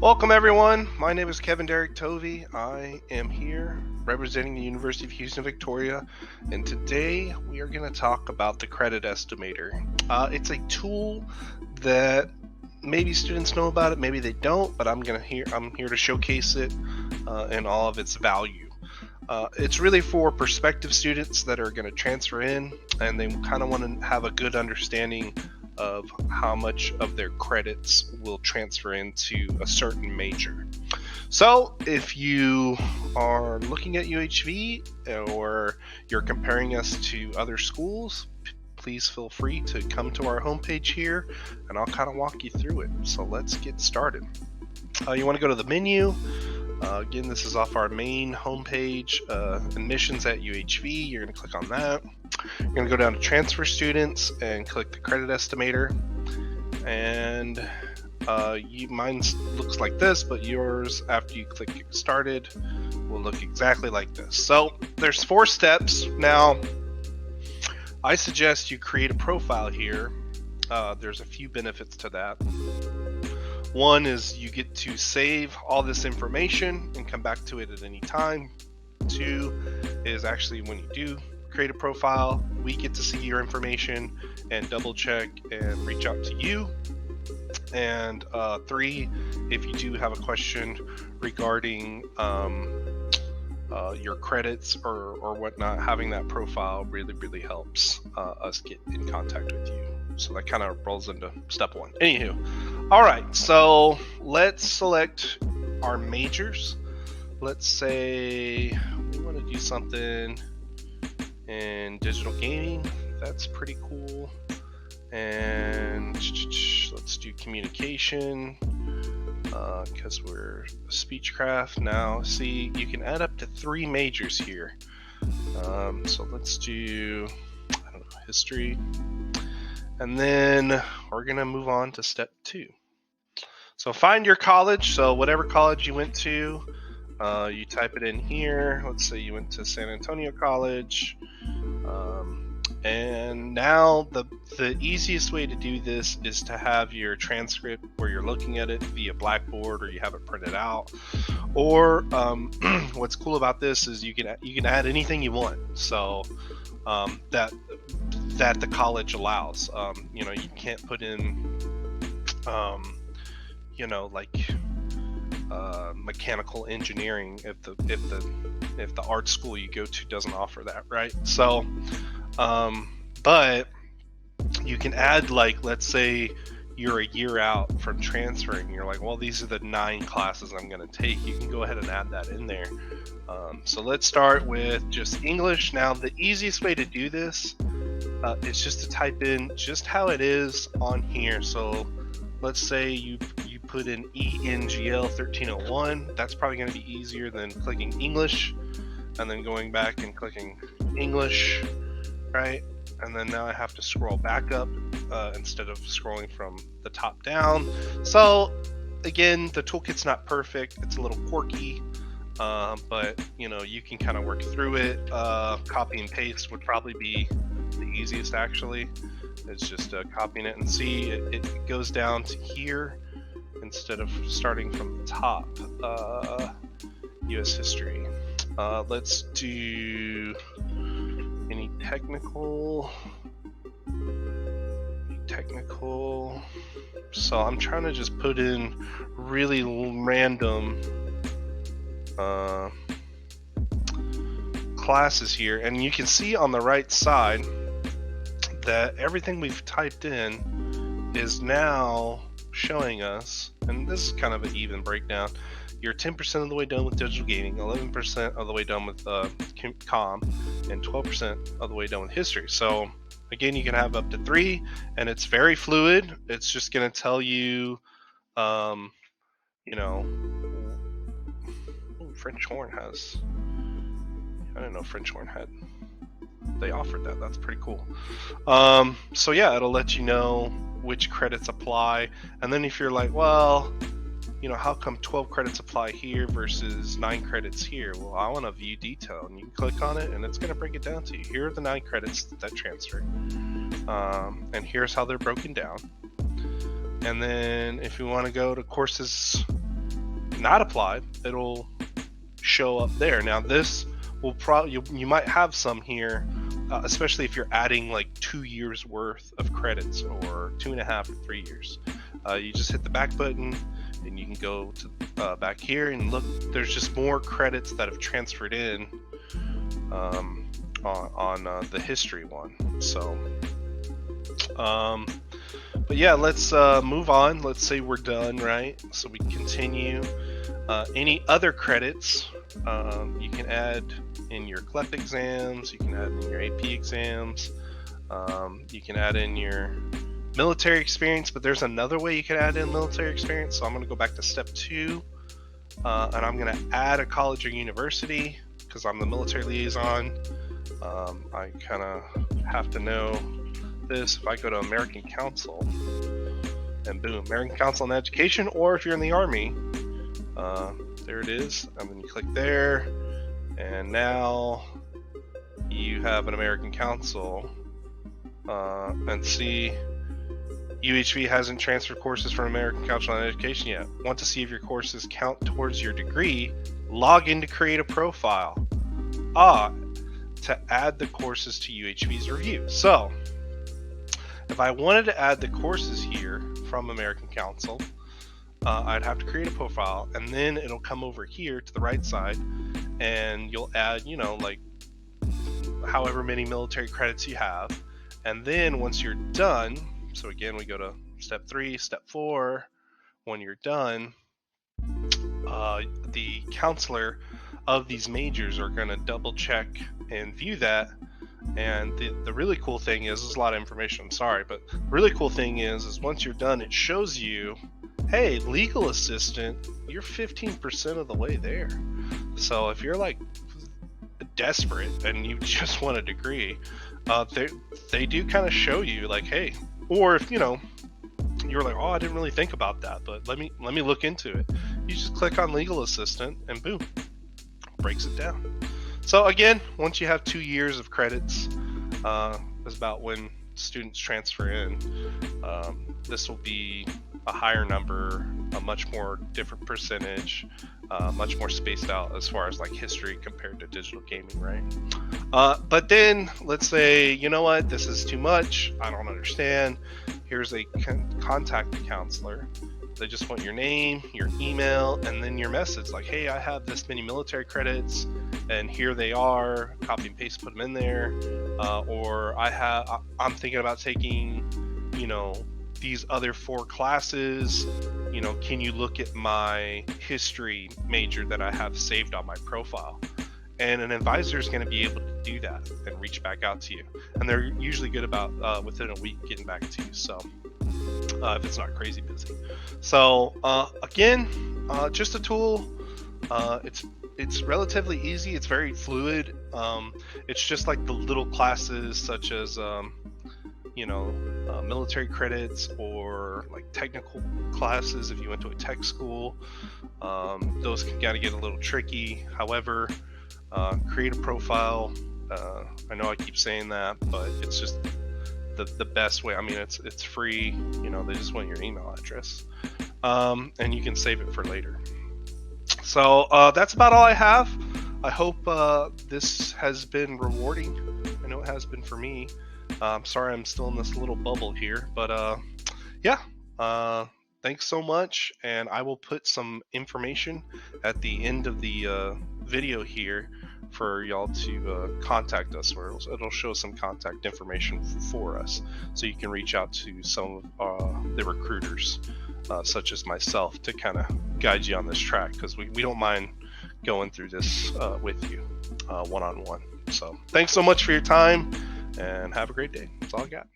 Welcome everyone, my name is Kevin Derek Tovey. I am here representing the University of Houston, Victoria, and today we are going to talk about the Credit Estimator. It's a tool that maybe students know about it, maybe they don't, but I'm here to showcase it and all of its value. It's really for prospective students that are going to transfer in and they kind of want to have a good understanding of how much of their credits will transfer into a certain major. So if you are looking at UHV or you're comparing us to other schools, please feel free to come to our homepage here and I'll kind of walk you through it. So let's get started. You want to go to the menu. Again, this is off our main homepage, admissions at UHV. You're going to click on that. You're going to go down to transfer students and click the credit estimator. And mine looks like this, but yours, after you click get started, will look exactly like this. So there's 4 steps. Now, I suggest you create a profile here. There's a few benefits to that. One is you get to save all this information and come back to it at any time. 2 is actually when you do create a profile, we get to see your information and double check and reach out to you. And 3, if you do have a question regarding your credits or whatnot, having that profile really helps us get in contact with you. So that kind of rolls into step 1. Anywho, all right, so let's select our majors. Let's say we want to do something in digital gaming. That's pretty cool. And let's do communication because we're speechcraft. Now, see, you can add up to 3 majors here. So let's do, I don't know, history. And then we're going to move on to step 2. So find your college. So whatever college you went to, you type it in here. Let's say you went to San Antonio College. And now the easiest way to do this is to have your transcript where you're looking at it via Blackboard or you have it printed out. Or what's cool about this is you can add anything you want. So that the college allows. You can't put in like mechanical engineering if the art school you go to doesn't offer that, right? So but you can add, like, let's say you're a year out from transferring, you're like, well, these are the 9 classes I'm going to take. You can go ahead and add that in there. So let's start with just English. Now, the easiest way to do this is just to type in just how it is on here. So let's say you put in ENGL 1301. That's probably going to be easier than clicking English and then going back and clicking English, right? And then now I have to scroll back up instead of scrolling from the top down. So again, the toolkit's not perfect. It's a little quirky, but you can kind of work through it. Copy and paste would probably be the easiest, actually. It's just copying it, and see it goes down to here instead of starting from the top. US history. Let's do any technical. So I'm trying to just put in really random classes here, and you can see on the right side that everything we've typed in is now showing us, and this is kind of an even breakdown. You're 10% of the way done with digital gaming, 11% of the way done with comm, and 12% of the way done with history. So again, you can have up to 3, and it's very fluid. It's just going to tell you, French horn has. I didn't know French horn had. They offered that. That's pretty cool. So yeah, it'll let you know which credits apply, and then if you're like, well, how come 12 credits apply here versus 9 credits here? Well, I want to view detail, and you can click on it and it's going to break it down to you. Here are the 9 credits that transfer, and here's how they're broken down. And then if you want to go to courses not applied, it'll show up there. Now this will probably, you might have some here, especially if you're adding like 2 years worth of credits, or 2.5 or 3 years. You just hit the back button and you can go to back here and look. There's just more credits that have transferred in on the history one. So but yeah, let's move on. Let's say we're done, right? So we continue. Any other credits you can add in your CLEP exams, you can add in your AP exams, you can add in your military experience, but there's another way you can add in military experience. So I'm going to go back to step 2, and I'm going to add a college or university because I'm the military liaison. I kind of have to know this. If I go to American Council, and boom, American Council on Education, or if you're in the Army, there it is, and then you click there, and now you have an American Council, and see, UHV hasn't transferred courses from American Council on Education yet. Want to see if your courses count towards your degree? Log in to create a profile. To add the courses to UHV's review. So, if I wanted to add the courses here from American Council, I'd have to create a profile, and then it'll come over here to the right side, and you'll add, like however many military credits you have. And then once you're done, so again, we go to step 3, step 4. When you're done, the counselor of these majors are going to double check and view that. And the really cool thing is, there's a lot of information, I'm sorry, but the really cool thing is once you're done, it shows you, hey, legal assistant, you're 15% of the way there. So if you're like desperate and you just want a degree, they do kind of show you like, hey, or if you're like, oh, I didn't really think about that, but let me look into it. You just click on legal assistant and boom, breaks it down. So again, once you have 2 years of credits, is about when students transfer in. This will be a higher number, a much more different percentage, much more spaced out as far as like history compared to digital gaming, right? But then let's say, you know what, this is too much, I don't understand. Here's a contact a counselor. They just want your name, your email, and then your message like, hey, I have this many military credits and here they are, copy and paste, put them in there. Or I'm thinking about taking, these other 4 classes, can you look at my history major that I have saved on my profile? And an advisor is going to be able to do that and reach back out to you. And they're usually good about within a week getting back to you. So if it's not crazy busy. So again, just a tool. It's relatively easy. It's very fluid. It's just like the little classes such as military credits, or like technical classes if you went to a tech school. Those can kind of get a little tricky. However, create a profile. I know I keep saying that, but it's just the best way. I mean, it's free. They just want your email address, and you can save it for later. So that's about all I have. I hope this has been rewarding. I know it has been for me. I'm sorry I'm still in this little bubble here, but yeah. Thanks so much, and I will put some information at the end of the video here for y'all to contact us, or it'll show some contact information for us, so you can reach out to some of the recruiters, such as myself, to kind of guide you on this track, because we don't mind going through this with you one-on-one. So thanks so much for your time, and have a great day. That's all I got.